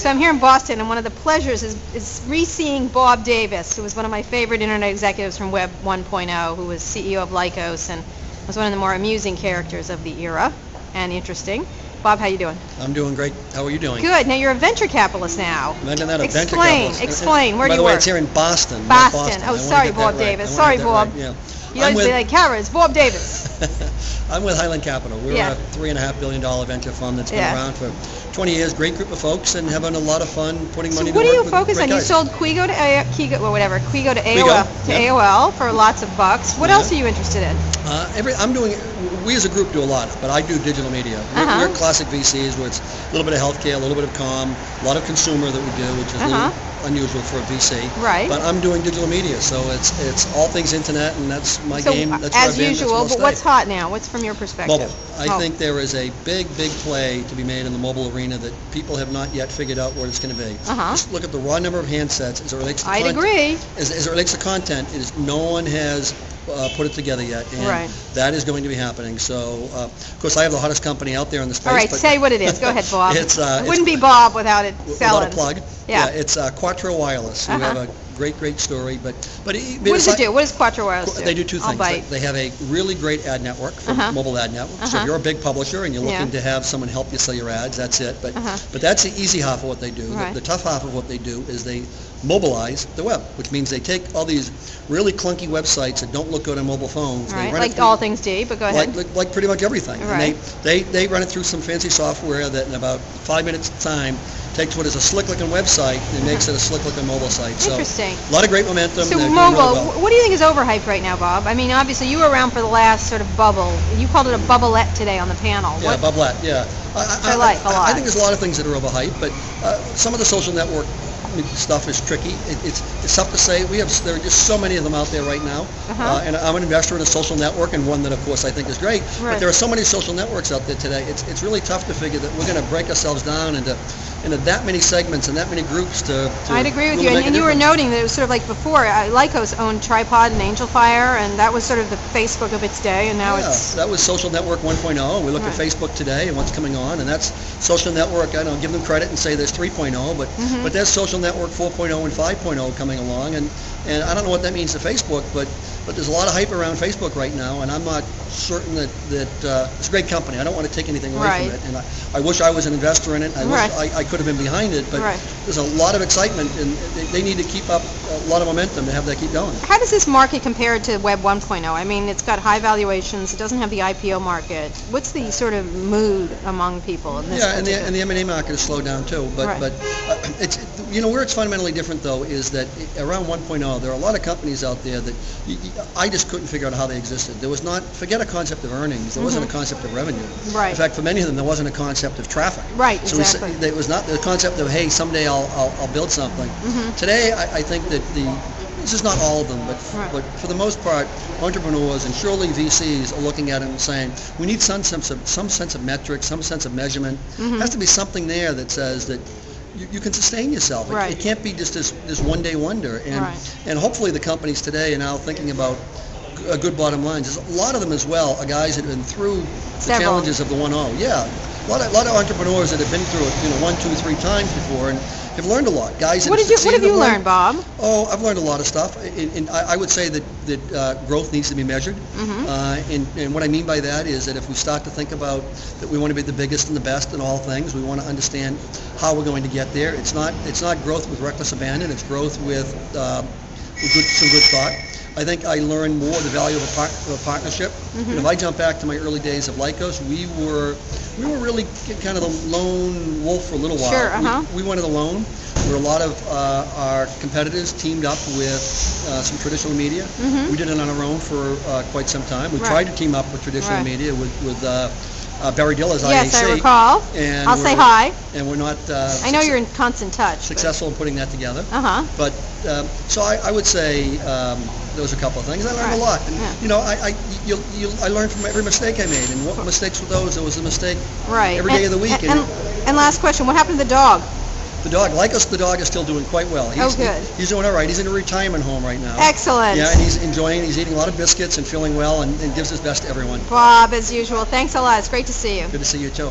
So I'm here in Boston, and one of the pleasures is re-seeing Bob Davis, who was one of my favorite internet executives from Web 1.0, who was CEO of Lycos and was one of the more amusing characters of the era, and interesting. Bob, how you doing? I'm doing great. How are you doing? Good. Now you're a venture capitalist now. Imagine that, a venture capitalist. Explain. Where do you work? By the way, it's here in Boston. Boston. Oh, sorry, Bob Davis. Sorry, Bob. Right. Yeah. You always be like, Kara, it's Bob Davis. I'm with Highland Capital. We're a $3.5 billion venture fund that's been around for 20 years. Great group of folks and having a lot of fun putting money to work. So what do you focus on? You sold Quigo to AOL for lots of bucks. What else are you interested in? We as a group do a lot, but I do digital media. We're classic VCs where it's a little bit of healthcare, a little bit of comm, a lot of consumer that we do, which is a little unusual for a VC. Right. But I'm doing digital media, so it's all things internet, and that's my game. That's as usual, but what's hot now? What's from your perspective? Mobile. I think there is a big play to be made in the mobile arena that people have not yet figured out what it's going to be. Just look at the raw number of handsets as it relates to content. I'd agree. As it relates to content, no one has put it together yet, and that is going to be happening. So, of course, I have the hottest company out there in the space. All right, say what it is. Go ahead, Bob. It wouldn't be Bob without it selling. Without a plug. Yeah, it's Quattro Wireless. We have a great story, but what does it do? What does Quattro Wireless do? They do two things. They have a really great ad network, mobile ad network. So if you're a big publisher and you're looking to have someone help you sell your ads, that's it. But that's the easy half of what they do. The tough half of what they do is they mobilize the web, which means they take all these really clunky websites that don't look good on mobile phones. Right, like all things D, but go ahead. Like pretty much everything. Right. And they run it through some fancy software that in about 5 minutes time takes what is a slick-looking website and makes it a slick-looking mobile site. Interesting. So a lot of great momentum. So mobile, what do you think is overhyped right now, Bob? I mean, obviously you were around for the last sort of bubble. You called it a bubbleette today on the panel. Yeah, bubbleette, yeah. I like a lot. I think there's a lot of things that are overhyped, but some of the social network stuff is tricky. It's tough to say. There are just so many of them out there right now, and I'm an investor in a social network, and one that, of course, I think is great. But there are so many social networks out there today. It's really tough to figure that we're going to break ourselves down into that many segments and that many groups to I'd agree with you. And you were noting that it was sort of like before, Lycos owned Tripod and Angel Fire, and that was sort of the Facebook of its day, and now it's... that was social network 1.0. We look at Facebook today and what's coming on, and that's social network. I don't give them credit and say there's 3.0, but there's social network 4.0 and 5.0 coming along, and I don't know what that means to Facebook, but there's a lot of hype around Facebook right now, and I'm not certain that it's a great company. I don't want to take anything away from it, and I wish I was an investor in it. I wish I could have been behind it, but there's a lot of excitement, and they need to keep up a lot of momentum to have that keep going. How does this market compare to Web 1.0? I mean, it's got high valuations. It doesn't have the IPO market. What's the sort of mood among people in this? Yeah, and the M&A market has slowed down too. But it's where it's fundamentally different though is that around 1.0 there are a lot of companies out there that I just couldn't figure out how they existed. There was not, forget a concept of earnings. There wasn't a concept of revenue. Right. In fact, for many of them, there wasn't a concept of traffic. Right. So exactly. It was not the concept of, hey, someday I'll build something. Today, I think that this is not all of them, but for the most part, entrepreneurs and surely VCs are looking at it and saying, we need some sense of metrics, some sense of measurement. There has to be something there that says that you can sustain yourself. It can't be just this one-day wonder. And hopefully the companies today are now thinking about a good bottom line. There's a lot of them as well are guys that have been through the challenges of the 1.0. Yeah, a lot of entrepreneurs that have been through it, 1, 2, 3 times before, and have learned a lot. Guys, what have you learned, Bob? Oh, I've learned a lot of stuff. And I would say that growth needs to be measured. And what I mean by that is that if we start to think about that we want to be the biggest and the best in all things, we want to understand how we're going to get there. It's not growth with reckless abandon. It's growth with some good thought. I think I learned more the value of a partnership. And if I jump back to my early days of Lycos, we were really kind of the lone wolf for a little while. Sure, we went it alone. Where a lot of our competitors teamed up with some traditional media. We did it on our own for quite some time. We tried to team up with traditional media with Barry Dill as IAC. Yes, I recall. And I'll say hi. And we're not... I know you're in constant touch. Successful in putting that together. But so I would say those are a couple of things. I learned a lot. And, I learned from every mistake I made. And what mistakes were those? There was a mistake every day of the week. And last question, what happened to the dog? The dog, Lycos, the dog is still doing quite well. Good. He's doing all right. He's in a retirement home right now. Excellent. Yeah, and he's enjoying. He's eating a lot of biscuits and feeling well, and gives his best to everyone. Bob, as usual, thanks a lot. It's great to see you. Good to see you too.